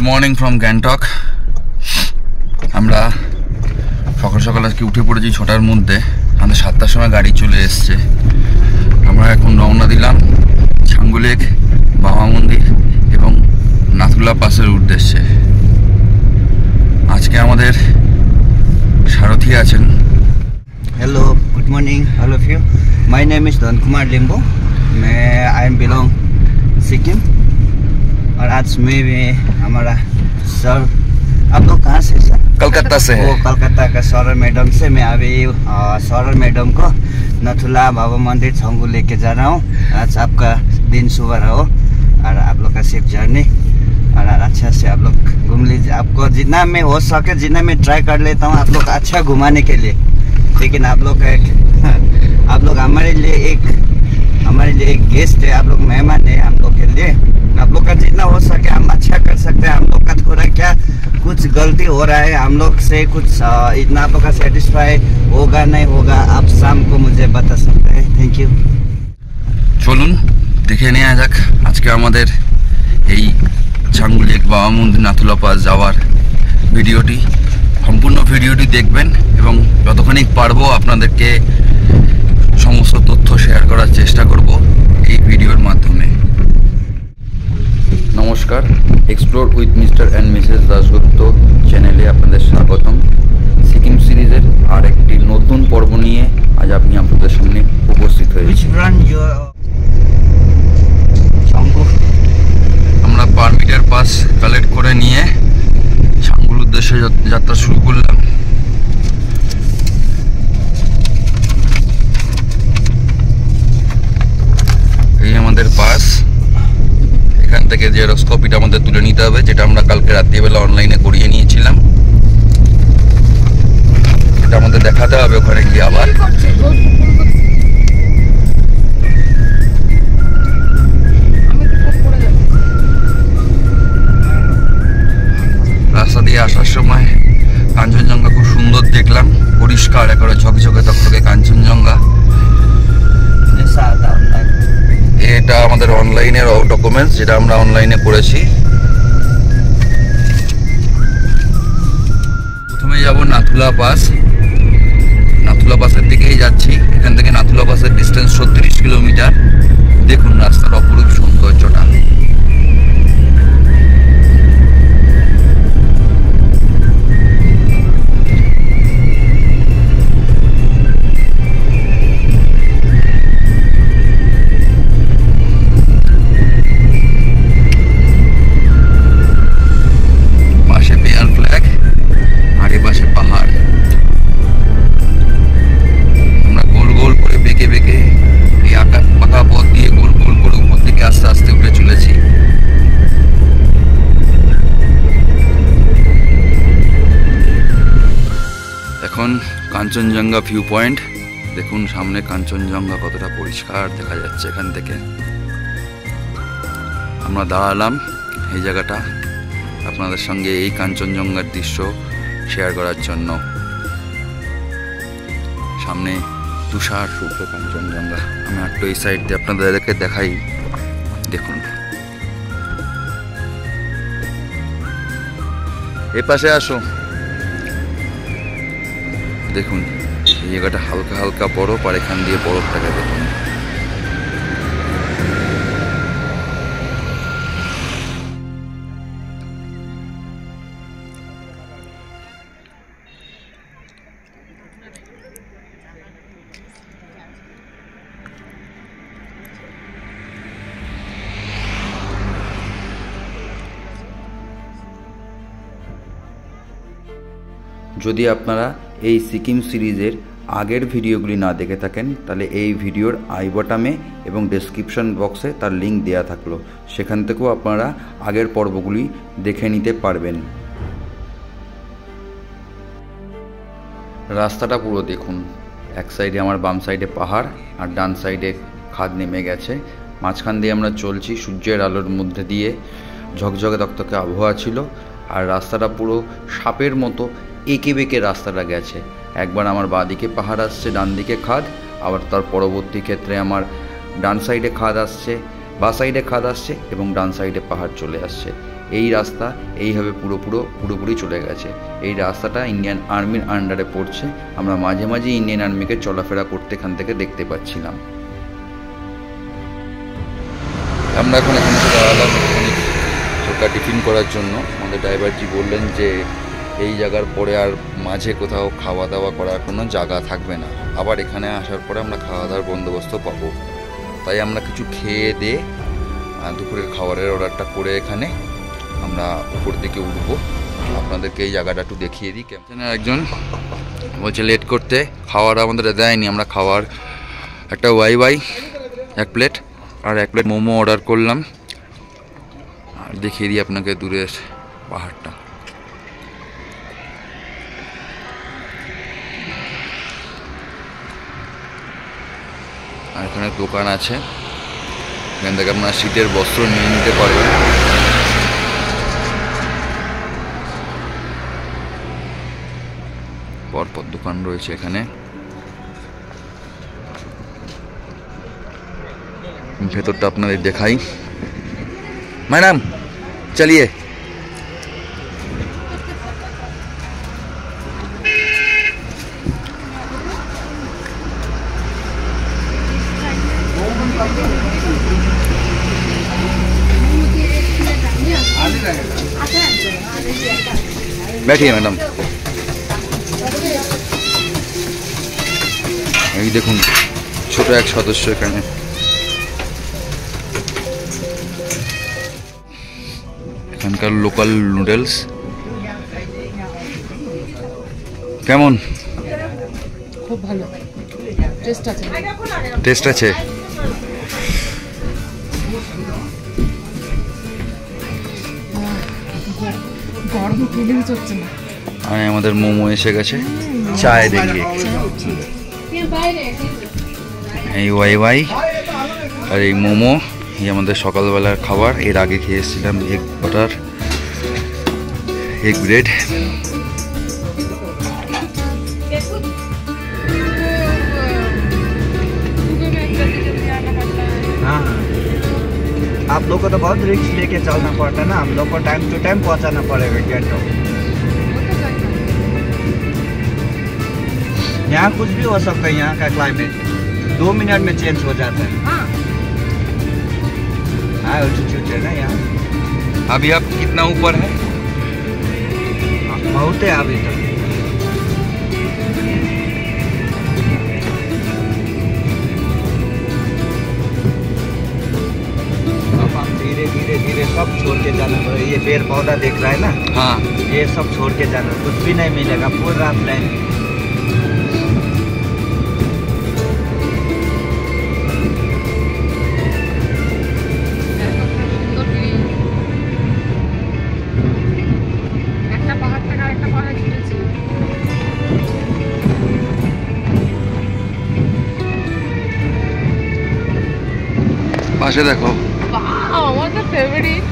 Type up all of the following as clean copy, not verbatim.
Morning from Gangtok. আমরা সকাল সকাল আজকে উঠে পড়েছি 6টার মধ্যে। আমাদের 7টার সময় গাড়ি চলে এসছে। আমরা এখন রওনা দিলাম ছাঙ্গু লেক, বাবা মন্দির এবং নাথুলা পাসের উদ্দেশ্যে। আজকে আমাদের সারথী আছেন। Hello, good morning all of you. My name is Dhan Kumar Limbu. I am belong Sikkim. और आज में हमारा सर, आप लोग कहाँ से सर? कलकत्ता से है। वो कलकत्ता का सौरभ मैडम से मैं अभी सौरभ मैडम को नथुला बाबा मंदिर छंगू लेके जा रहा हूँ। आज आपका दिन शुभ रहो और आप लोग का सेफ जर्नी और अच्छा से आप लोग घूम लीजिए। आपको जितना मैं हो सके जितना मैं ट्राई कर लेता हूँ आप लोग अच्छा घुमाने के लिए। लेकिन आप लोग हमारे लिए एक गेस्ट है, आप लोग मेहमान है हम लोग के लिए। आप लोग का जितना हो सके हम अच्छा कर सकते हैं। हम लोग का थोड़ा क्या कुछ गलती हो रहा है, हम लोग से कुछ इतना आप लोग का सेटिस्फाई होगा नहीं होगा आप शाम को मुझे बता सकते हैं। Thank you. চলুন দেখে নেওয়া যাক আজকে আমাদের এই ছাঙ্গু লেক বাবা মন্দির নাথুলা পাস যাওয়ার ভিডিওটি। সম্পূর্ণ ভিডিওটি দেখবেন এবং যতখানি পারবো আপনাদেরকে সমস্ত তথ্য শেয়ার করার চেষ্টা করব এই ভিডিওর মাধ্যমে। নমস্কার, explore with mister and Mrs Dasgupta চ্যানেলে আপনাদের স্বাগতম। সিকিম সিরিজের আর একটি নতুন পর্ব নিয়ে আজ আমি আপনাদের সামনে উপস্থিত হয়েছি। আমরা পারমিটার পাস কালেক্ট করে নিয়ে ছাঙ্গুর উদ্দেশ্যে যাত্রা শুরু করলাম। এই আমাদের পাস। এখান থেকে জেরক্স কপিটা আমাদের তুলে নিতে হবে, যেটা আমরা কালকে রাত্রিবেলা অনলাইনে করিয়ে নিয়েছিলাম। এটা আমাদের দেখাতে হবে ওখানে গিয়ে আবার। রাস্তা দিয়ে আসার সময় কাঞ্চনজঙ্ঘা খুব সুন্দর দেখলাম, পরিষ্কার একেবারে ঝকঝকে তকতকে কাঞ্চনজঙ্ঘা। এটা আমাদের অনলাইনের ডকুমেন্টস, যেটা আমরা অনলাইনে করেছি। প্রথমে যাব নাথুলা পাস। নাথুলা পাসের দিকেই যাচ্ছি। এখান থেকে নাথুলা পাসের ডিস্টেন্স 36 কিলোমিটার। দেখুন রাস্তার অপরূপ সৌন্দর্যটা। কাঞ্চনজঙ্ঘা ভিউ পয়েন্ট দেখুন, সামনে কাঞ্চনজঙ্ঘা কতটা পরিষ্কার দেখা যাচ্ছে। এখান থেকে আমরা দাঁড়ালাম এই জায়গাটা আপনাদের সঙ্গে এই কাঞ্চনজঙ্ঘার দৃশ্য শেয়ার করার জন্য। সামনে তুষার শুভ্র কাঞ্চনজঙ্ঘা। আমি একটু এই সাইড দিয়ে আপনাদেরকে দেখাই। দেখুন এ পাশে আসো। দেখুন এই জায়গাটা হালকা হালকা বরফ, আর এখান দিয়ে বরফটাকে দেখুন। যদি আপনারা এই সিকিম সিরিজের আগের ভিডিওগুলি না দেখে থাকেন তাহলে এই ভিডিওর আই বটমে এবং ডেসক্রিপশন বক্সে তার লিঙ্ক দেওয়া থাকলো, সেখান থেকেও আপনারা আগের পর্বগুলি দেখে নিতে পারবেন। রাস্তাটা পুরো দেখুন, এক সাইডে আমার বাম সাইডে পাহাড় আর ডান সাইডে খাদ নেমে গেছে। মাঝখান দিয়ে আমরা চলছি সূর্যের আলোর মধ্যে দিয়ে। ঝকঝকে তকতকে আবহাওয়া ছিল আর রাস্তাটা পুরো সাপের মতো এঁকে বেঁকে রাস্তাটা গেছে। একবার আমার বাঁদিকে পাহাড় আসছে, ডান দিকে খাদ, আবার তার পরবর্তী ক্ষেত্রে আমার ডান সাইডে খাদ আসছে, বা সাইডে খাদ আসছে এবং ডান সাইডে পাহাড় চলে আসছে। এই রাস্তা এইভাবে পুরোপুরি চলে গেছে। এই রাস্তাটা ইন্ডিয়ান আর্মির আন্ডারে পড়ছে। আমরা মাঝে মাঝে ইন্ডিয়ান আর্মিকে চলাফেরা করতে এখান থেকে দেখতে পাচ্ছিলাম। আমরা এখন এখানে দাঁড়ালাম হালকা টিফিন করার জন্য। আমাদের ড্রাইভারজি বললেন যে এই জায়গার পরে আর মাঝে কোথাও খাওয়া দাওয়া করার কোনো জায়গা থাকবে না, আবার এখানে আসার পরে আমরা খাওয়া দাওয়ার বন্দোবস্ত পাবো। তাই আমরা কিছু খেয়ে দিয়ে দুপুরের খাবারের অর্ডারটা করে এখানে আমরা উপর দিকে উঠবো। আপনাদেরকে এই জায়গাটা একটু দেখিয়ে দিই। ক্যাপ্টেনের একজন বলছে লেট করতে, খাওয়ার আমাদের দেয়নি। আমরা খাওয়ার একটা ওয়াই 1 প্লেট আর 1 প্লেট মোমো অর্ডার করলাম। আর দেখিয়ে দিই আপনাকে দূরের পাহাড়টা। আর এখানে দোকান আছে, এখান থেকে আপনারা শীতের বস্ত্র নিয়ে নিতে পারবেন। পরপর দোকান রয়েছে এখানে। ভেতরটা আপনাদের দেখাই। ম্যাডাম চলিয়ে। बैठिए मैडम। এই দেখুন ছোট এক সদস্য এখানে। এখানকার লোকাল নুডলস কেমন? খুব ভালো টেস্ট আছে। টেস্ট আছে। গরম ফিলিং হচ্ছে না। আর আমাদের মোমো এসে গেছে। চায় দেখি এই ওয়াই আর এই মোমো, এই আমাদের সকালবেলার খাবার। এর আগে খেয়ে এসেছিলাম এগ বাটার, এগ ব্রেড। हाँ, आप लोग को तो बहुत रिस्क लेके चलना पड़ता है ना। हम लोग को टाइम टू टाइम पहुंचाना पड़ेगा गेटो। यहाँ कुछ भी हो सकता है। यहाँ का क्लाइमेट 2 मिनट में चेंज हो जाता है। हाँ एल्टीट्यूड है ना यहाँ। अभी आप कितना ऊपर है? बहुत है अभी तक। अब हम धीरे धीरे धीरे सब छोड़ के जाना पड़ेगा। ये पेड़ पौधा देख रहा है ना, हाँ ये सब छोड़ के जाना, कुछ भी नहीं मिलेगा पूरी रात लाइन। পাশে দেখো। আমার তো ফেভারিট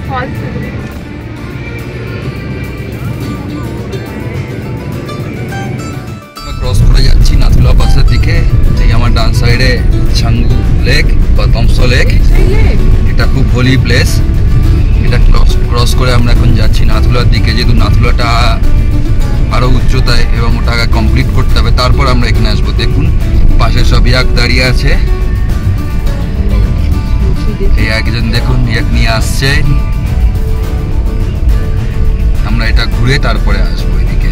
ফার্স্ট ফেভারিট। ক্রস করে যাচ্ছি নাথুলা পাসের দিকে। এই আমার ডান সাইডে ছাঙ্গু লেক বা তমস লেক। এটা খুব হোলি প্লেস। এটা ক্রস করে আমরা এখন যাচ্ছি নাথুলার দিকে, যেহেতু নাথুলাটা আরো উচ্চতায় এবং ওটাকে কমপ্লিট করতে হবে, তারপর আমরা এখানে আসবো। দেখুন পাশে সব ইয়াক দাঁড়িয়ে আছে। এই একজন দেখুন ইয়াক নিয়ে আসছে। আমরা এটা ঘুরে তারপরে আসবো এদিকে।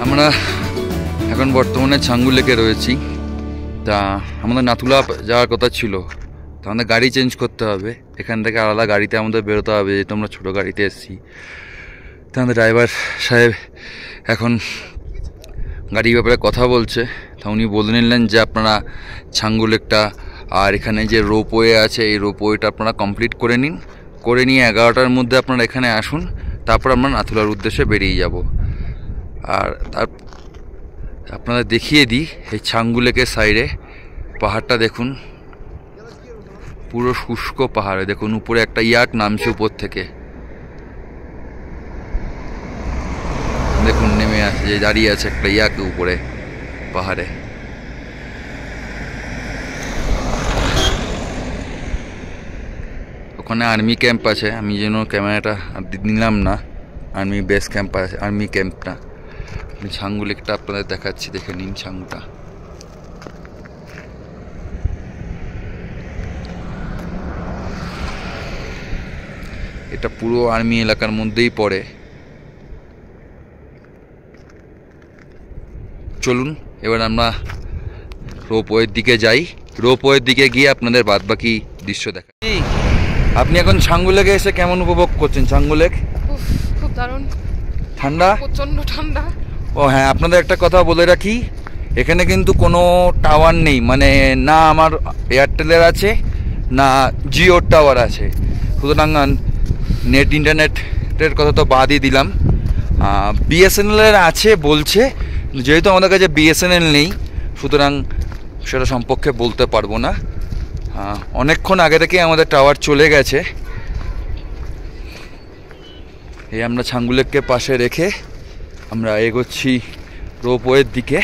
আমরা এখন বর্তমানে ছাঙ্গু লেকে রয়েছি। তা আমাদের নাথুলা যাওয়ার কথা ছিল, তা আমাদের গাড়ি চেঞ্জ করতে হবে। এখান থেকে আলাদা গাড়িতে আমাদের বেরোতে হবে, যেহেতু আমরা ছোটো গাড়িতে এসেছি। তা আমাদের ড্রাইভার সাহেব এখন গাড়ির ব্যাপারে কথা বলছে। তা উনি বলে নিলেন যে আপনারা ছাঙ্গু লেকটা আর এখানে যে রোপওয়ে আছে, এই রোপওয়েটা আপনারা কমপ্লিট করে নিন, করে নিয়ে 11টার মধ্যে আপনারা এখানে আসুন, তারপর আমরা নাথুলার উদ্দেশ্যে বেরিয়ে যাব। আর তার আপনাদের দেখিয়ে দিই এই ছাঙ্গু লেকের সাইডে পাহাড়টা দেখুন, পুরো শুষ্ক পাহাড়ে। দেখুন উপরে একটা ইয়াক নামছে উপর থেকে, দেখুন নেমে আসে, যে দাঁড়িয়ে আছে একটা ইয়াক উপরে পাহাড়ে। ওখানে আর্মি ক্যাম্প আছে, আমি যেন ক্যামেরাটা নিলাম না। আর্মি বেস ক্যাম্প আছে, আর্মি ক্যাম্পটা। আমি ছাঙ্গু লেকটা আপনাদের দেখাচ্ছি, দেখে নিন ছাঙ্গুটা। এটা পুরো আর্মি এলাকার মধ্যেই পড়ে। চলুন এবার আমরা রোপওয়ের দিকে যাই, রোপওয়ের দিকে গিয়ে আপনাদের বাদবাকি দৃশ্য দেখা। আপনি এখন ছাঙ্গু লেকে এসে কেমন উপভোগ করছেন? ছাঙ্গু লেক খুব দারুণ, ঠান্ডা, প্রচন্ড ঠান্ডা। ও হ্যাঁ, আপনাদের একটা কথা বলে রাখি, এখানে কিন্তু কোনো টাওয়ার নেই, মানে না আমার এয়ারটেলের আছে না জিওর টাওয়ার আছে, সুতরাং নেট ইন্টারনেটের কথা তো বাদই দিলাম। বিএসএনএলের আছে বলছে, যেহেতু আমাদের কাছে বিএসএনএল নেই সুতরাং সেটা সম্পর্কে বলতে পারবো না। অনেকক্ষণ আগে থেকে আমাদের টাওয়ার চলে গেছে। এই আমরা ছাঙ্গু লেককে পাশে রেখে আমরা এগোচ্ছি রোপওয়ের দিকে।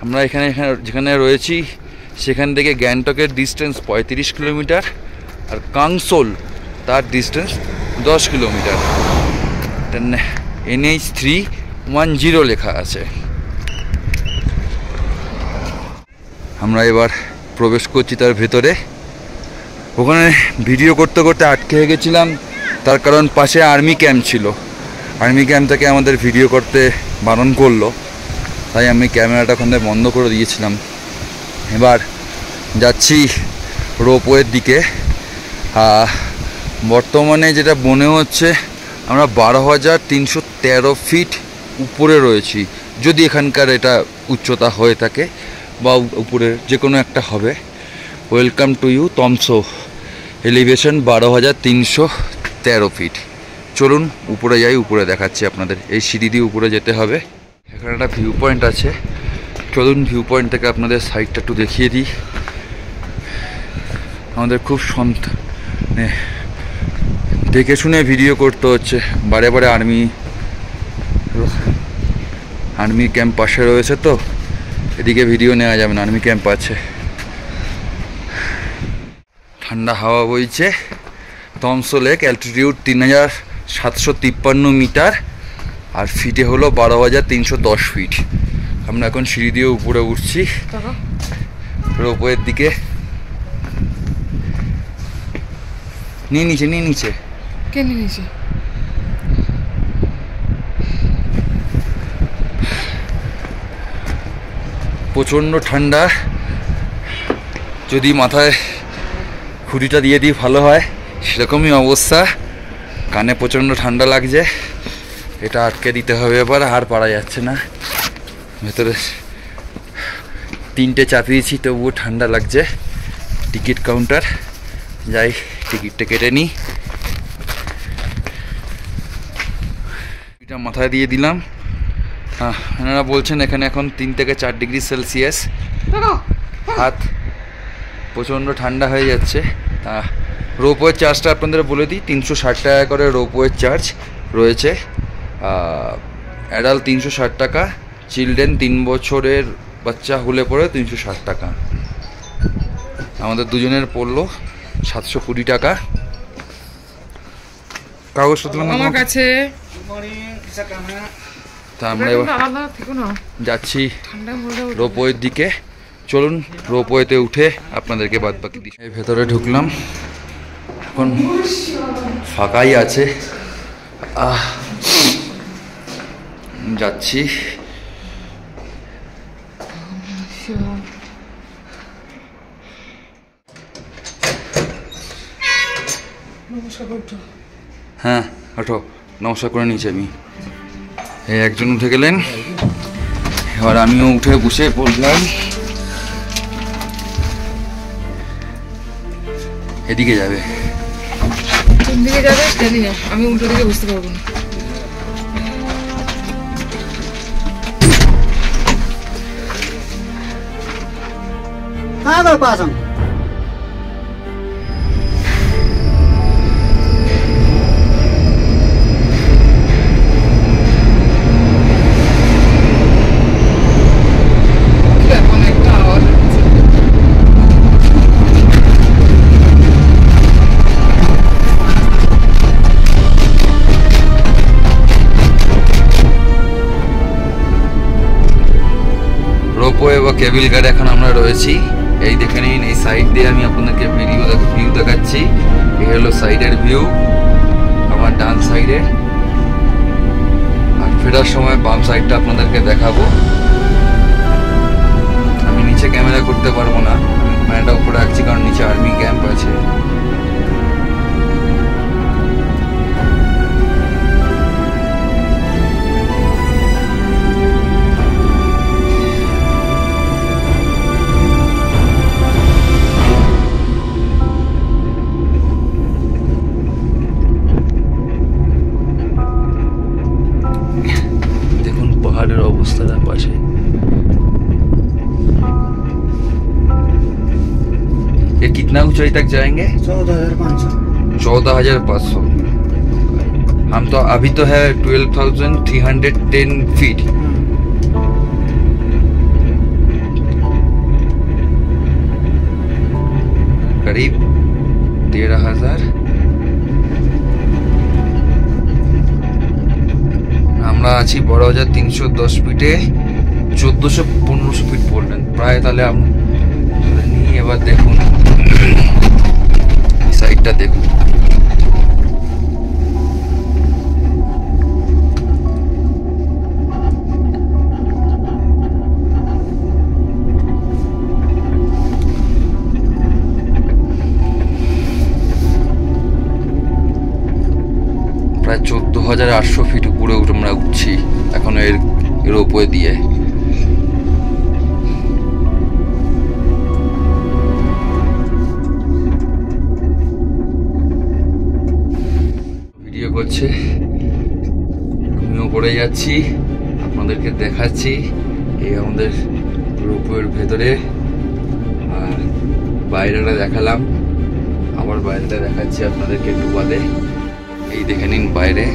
আমরা এখানে যেখানে রয়েছি সেখান থেকে গ্যাংটকের ডিস্টেন্স 35 কিলোমিটার, আর কাংসোল তার ডিস্টেন্স 10 কিলোমিটার। NH 310 লেখা আছে। আমরা এবার প্রবেশ করছি তার ভেতরে। ওখানে ভিডিও করতে করতে আটকে গেছিলাম, তার কারণ পাশে আর্মি ক্যাম্প ছিল। আর্মি ক্যাম্প থেকে আমাদের ভিডিও করতে বারণ করলো, তাই আমি ক্যামেরাটা ওখানে বন্ধ করে দিয়েছিলাম। এবার যাচ্ছি রোপওয়ের দিকে। বর্তমানে যেটা মনে হচ্ছে আমরা 12,313 ফিট উপরে রয়েছি, যদি এখানকার এটা উচ্চতা হয়ে থাকে বা উপরে যে কোনো একটা হবে। Welcome to you Tamso, elevation 12,313 feet. চলুন উপরে যাই, উপরে দেখাচ্ছি আপনাদের। এই সিঁড়ি দিয়ে উপরে যেতে হবে। এখানে একটা ভিউ পয়েন্ট আছে, চলুন ভিউ পয়েন্ট থেকে আপনাদের সাইডটা একটু দেখিয়ে দিই। আমাদের খুব দেখে শুনে ভিডিও করতে হচ্ছে, বারে বারে আর্মি ক্যাম্প পাশে রয়েছে, তো এদিকে ভিডিও নেওয়া যাবে না, আর্মি ক্যাম্প আছে। ঠান্ডা হাওয়া বইছে। তমসো লেক অ্যালটিটিউড 3,753 মিটার, আর ফিটে হলো 12,310 ফিট। আমরা এখন সিঁড়ি দিয়ে উপরে উঠছি রোপওয়ের দিকে। নিয়ে নিচে কে নিয়েছে? প্রচণ্ড ঠান্ডা, যদি মাথায় হুডিটা দিয়ে দিই ভালো হয়, সেরকমই অবস্থা। কানে প্রচণ্ড ঠান্ডা লাগছে, এটা আটকে দিতে হবে এবার, আর পারা যাচ্ছে না। ভেতরে 3টে চাপিয়েছি তবুও ঠান্ডা লাগছে। টিকিট কাউন্টার যাই, টিকিটটা কেটে নিই। এটা মাথায় দিয়ে দিলাম। এনারা বলছেন এখানে এখন 3 থেকে 4 ডিগ্রি সেলসিয়াস, হাত প্রচণ্ড ঠান্ডা হয়ে যাচ্ছে। রোপওয়ের চার্জটা আপনাদের বলে দিই, 360 টাকা করে রোপওয়ের চার্জ রয়েছে। অ্যাডাল্ট 360 টাকা, চিলড্রেন 3 বছরের বাচ্চা হলে পরে 360 টাকা। আমাদের দুজনের পড়লো 720 টাকা। কাগজপত্র আমার কাছে। তা আমরা এবার যাচ্ছি রোপওয়ের দিকে। চলুন রোপওয়েতে উঠে আপনাদেরকে বাদবাকি দিই। ভেতরে ঢুকলাম, এখন ফাঁকাই আছে। যাচ্ছি। হ্যাঁ ওঠো, নমস্কার করে নিয়েছি আমি। এই একজন উঠে গেলেন, এবার আমিও উঠে বসে পড়লাম। এদিকে যাবে? কোন দিকে যাবে জানি না, আমি উল্টো দিকে বুঝতে পারবো না। Nada pasan. কেবিল কারে এখন আমরা রয়েছি। এই দেখে নিন, এই সাইড দিয়ে আমি আপনাদেরকে ভিউ দেখাচ্ছি। এই হলো সাইডের ভিউ আমার ডান সাইডে, আর ফেরার সময় বাম সাইডটা আপনাদেরকে দেখাবো। আমি নিচে ক্যামেরা করতে পারবো না, আমি ক্যামেরাটা উপরে রাখছি কারণ নিচে আর্মি ক্যাম্প আছে। পাহাড়ের অবস্থাটা পাশে। ये कितना ऊंचाई तक जाएंगे? 14,500। हम तो अभी तो है 12,310 फीट। करीब 13,000। আমরা আছি 12,310 ফিটে, 1400-1500 ফিট বললেন প্রায়। তাহলে নিয়ে এবার দেখুন সাইডটা দেখুন, প্রায় 14,800 ফিট উপরে আমরা উঠছি এখন এর উপরে দিয়ে। ভিডিও করছে, আমি উপরে যাচ্ছি, আপনাদেরকে দেখাচ্ছি। এই আমাদের রোপওয়ের ভেতরে, আর বাইরেটা দেখালাম, আবার বাইরেটা দেখাচ্ছি আপনাদেরকে একটু বাদে। এই দেখে নিন বাইরে।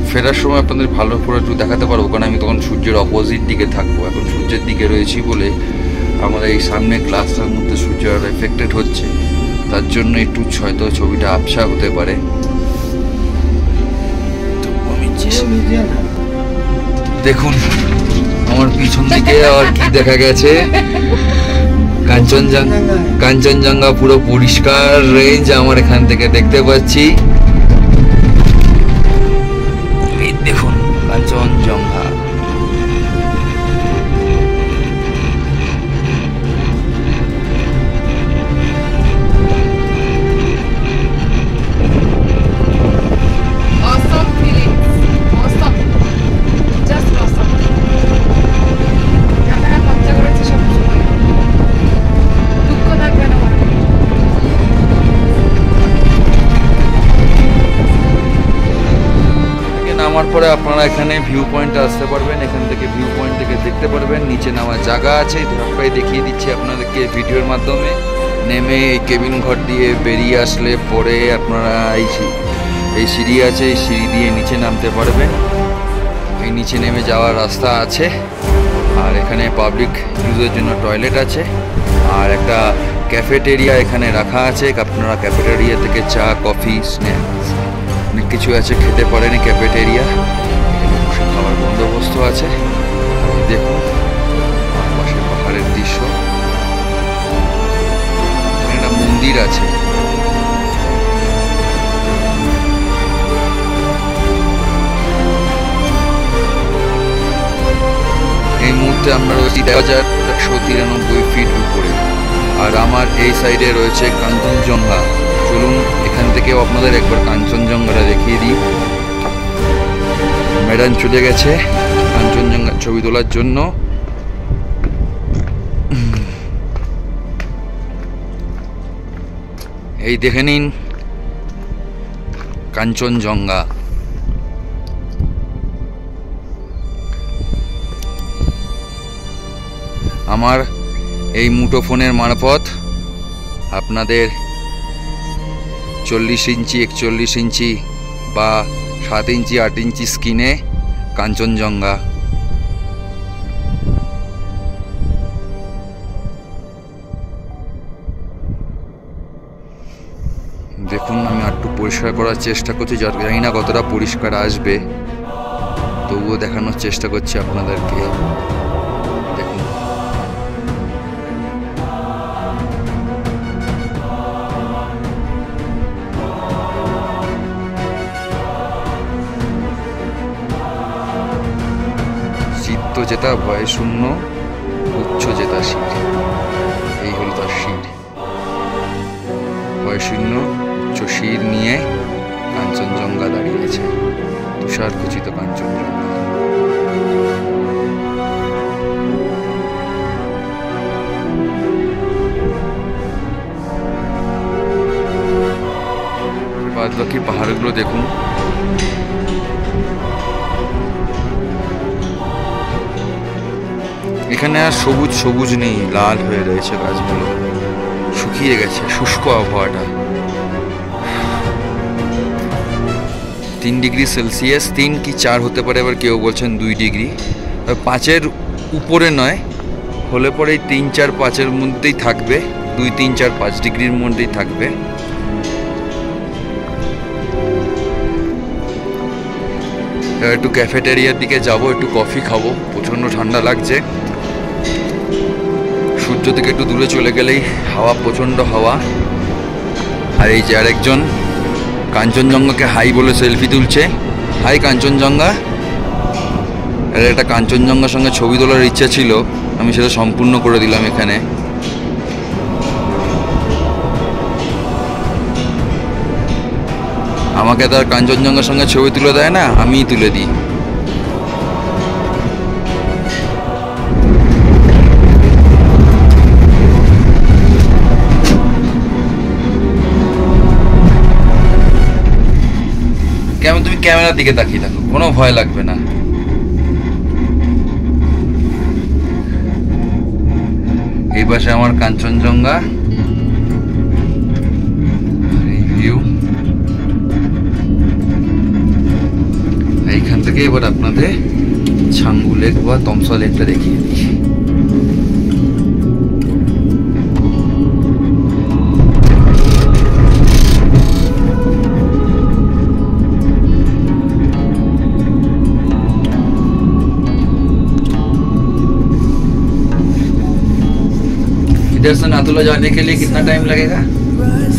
ফেরার সময় আপনাদের ভালো করে একটু দেখাতে পারবো, কারণ আমি তখন সূর্যের অপোজিট দিকে থাকবো। এখন সূর্যের দিকে রয়েছি বলে আমাদের এই সামনে গ্লাসটার মধ্যে সূর্যের এফেক্টেড হচ্ছে, তার জন্য একটু হয়তো ছবিটা আবছা হতে পারে। দেখুন আমার পিছন দিকে আর কি দেখা গেছে, কাঞ্চনজঙ্ঘা পুরো পরিষ্কার রেঞ্জ আমার এখান থেকে দেখতে পাচ্ছি। এই দেখুন কাঞ্চনজঙ্ঘা। নামার পরে আপনারা এখানে ভিউ পয়েন্টে আসতে পারবেন, এখান থেকে ভিউ পয়েন্ট থেকে দেখতে পারবেন। নিচে নামার জায়গা আছে, ধাপটাই দেখিয়ে দিচ্ছি আপনাদেরকে ভিডিওর মাধ্যমে। নেমে এই কেবিন ঘর দিয়ে বেরিয়ে আসলে পরে আপনারা এই সিঁড়ি আছে, এই সিঁড়ি দিয়ে নিচে নামতে পারবেন। এই নিচে নেমে যাওয়ার রাস্তা আছে, আর এখানে পাবলিক ইউজের জন্য টয়লেট আছে, আর একটা ক্যাফেটেরিয়া এখানে রাখা আছে। আপনারা ক্যাফেটেরিয়া থেকে চা, কফি, স্ন্যাক্স অনেক কিছু আছে, খেতে পারেন। ক্যাফেটেরিয়া বসে খাবার বন্দোবস্ত আছে। দেখুন পাশে পাহাড়ের দৃশ্য, একটা মন্দির আছে। এই মুহূর্তে আমরা রয়েছি 1,193 ফিট উপরে, আর আমার এই সাইডে রয়েছে কাঞ্চনজঙ্ঘা। চলুন এখান থেকেও আপনাদের একবার কাঞ্চনজঙ্ঘাটা দেখিয়ে দিই। ম্যাডাম চলে গেছে কাঞ্চনজঙ্ঘার ছবি তোলার জন্য। এই দেখে নিন কাঞ্চনজঙ্ঘা। আমার এই মুঠোফোনের মারফত আপনাদের 40 ইঞ্চি, 41 ইঞ্চি বা 7 ইঞ্চি, 8 ইঞ্চি স্ক্রিনে কাঞ্চনজঙ্ঘা। দেখুন আমি একটু পরিষ্কার করার চেষ্টা করছি, জানি না কতটা পরিষ্কার আসবে, তবু তবুও দেখানোর চেষ্টা করছি আপনাদেরকে। দেখুন চিত্ত যেটা ভয় শূন্য, উচ্চ যেটা শির, এই হলো তার শির। ভয় শূন্য উচ্চ শির নিয়ে কাঞ্চনজঙ্ঘা দাঁড়িয়েছে, তুষার খচিত কাঞ্চনজঙ্ঘা। বাদ বাকি পাহাড়গুলো দেখুন, এখানে আর সবুজ সবুজ নেই, লাল হয়ে রয়েছে গাছগুলো, শুকিয়ে গেছে, শুষ্ক আবহাওয়াটা। 3 ডিগ্রি সেলসিয়াস, 3 কি 4 হতে পারে, আবার কেউ বলছেন 2 ডিগ্রি। 5-এর উপরে নয়, হলে পরে 3, 4, 5-এর মধ্যেই থাকবে, 2, 3, 4, 5 ডিগ্রির মধ্যেই থাকবে। একটু ক্যাফেটেরিয়ার দিকে যাব, একটু কফি খাবো, প্রচণ্ড ঠান্ডা লাগছে। সূর্য থেকে একটু দূরে চলে গেলেই হাওয়া, প্রচণ্ড হাওয়া। আর এই যে আরেকজন কাঞ্চনজঙ্ঘাকে হাই বলে সেলফি তুলছে। হাই কাঞ্চনজঙ্ঘা। আর একটা কাঞ্চনজঙ্ঘার সঙ্গে ছবি তোলার ইচ্ছা ছিল, আমি সেটা সম্পূর্ণ করে দিলাম এখানে। আমাকে তার কাঞ্চনজঙ্ঘার সঙ্গে ছবি তুলে দেয় না, আমিই তুলে দিই। কেমন তুমি ক্যামেরার দিকে তাকিয়ে থাকো, কোনো ভয় লাগবে না। এই পাশে আমার কাঞ্চনজঙ্ঘা, এই ভিউ। এইখান থেকে এবার আপনাদের ছাঙ্গু লেক বা তমসা লেকটা দেখিয়ে দিই। इधर से नाथुला जाने के लिए कितना टाइम लगेगा?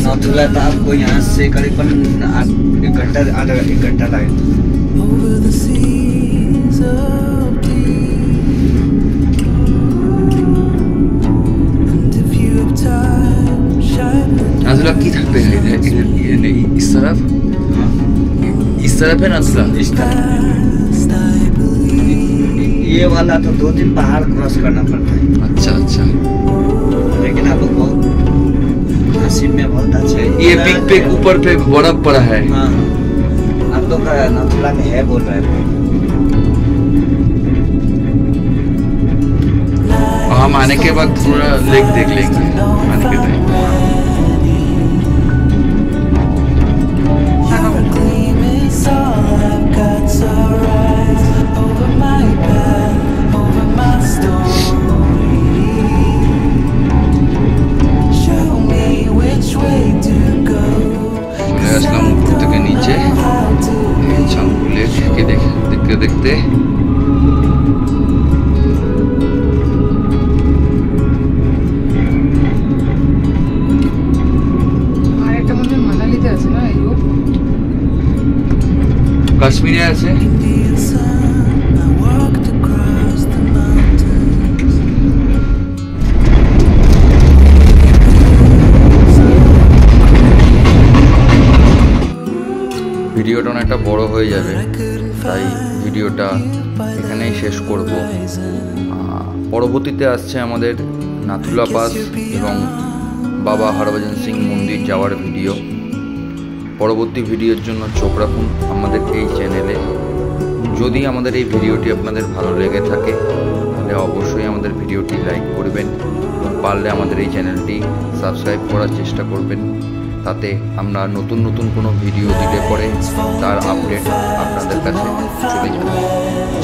नाथुला तो आपको यहाँ से करीबन 1 घंटा, आधा 1 घंटा लगेगा। नाथुला की थक पे है इस तरफ, इस तरफ है नाथुला। इस तरफ ये वाला तो 2-3 पहाड़ क्रॉस करना पड़ता है। अच्छा अच्छा, लेकिन आप लोग बहुत नसीब में बहुत अच्छा है। ये पिक पे ऊपर पे बर्फ पड़ा है। हाँ, आप लोग का नाथुला में है बोल रहे हैं। हम आने के बाद पूरा लेक देख लेंगे आने के टाइम। चले আসলাম উপর থেকে নিচে, ছাঙ্গু লেককে দেখতে দেখতে। কাশ্মীরে আছে। ভিডিওটা অনেকটা বড় হয়ে যাবে, তাই ভিডিওটা এখানেই শেষ করব। পরবর্তীতে আসছে আমাদের নাথুলা পাস এবং বাবা হরভজন সিং মন্দির যাওয়ার ভিডিও। পরবর্তী ভিডিওর জন্য চোখ রাখুন আমাদের এই চ্যানেলে। যদি আমাদের এই ভিডিওটি আপনাদের ভালো লেগে থাকে তাহলে অবশ্যই আমাদের ভিডিওটি লাইক করবেন এবং পারলে আমাদের এই চ্যানেলটি সাবস্ক্রাইব করার চেষ্টা করবেন। তাতে আমরা নতুন নতুন কোনো ভিডিও দিলে পরে তার আপডেট আপনাদের কাছে চলে যাবে।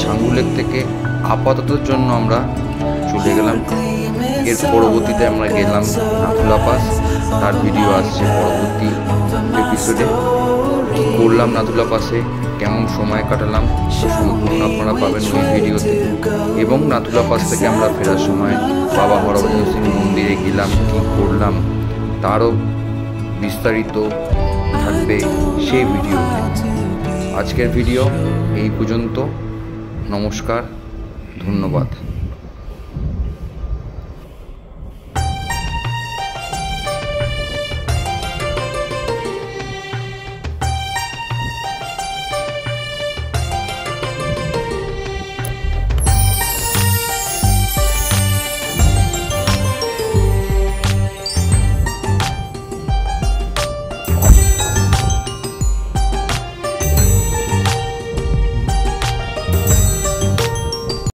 ছাঙ্গু লেক থেকে আপাততর জন্য আমরা চলে গেলাম, এর পরবর্তীতে আমরা গেলাম নাথুলা পাস, তার ভিডিও আসছে পরবর্তী এপিসোডে। কী করলাম নাথুলা পাসে, কেমন সময় কাটালাম সম্পূর্ণ আপনারা পাবেন ওই ভিডিওতে। এবং নাথুলা পাস থেকে আমরা ফেরার সময় বাবা হরভজন সিং মন্দিরে গেলাম, কী করলাম তারও বিস্তারিত থাকবে সেই ভিডিওতে। আজকের ভিডিও এই পর্যন্ত। নমস্কার, ধন্যবাদ।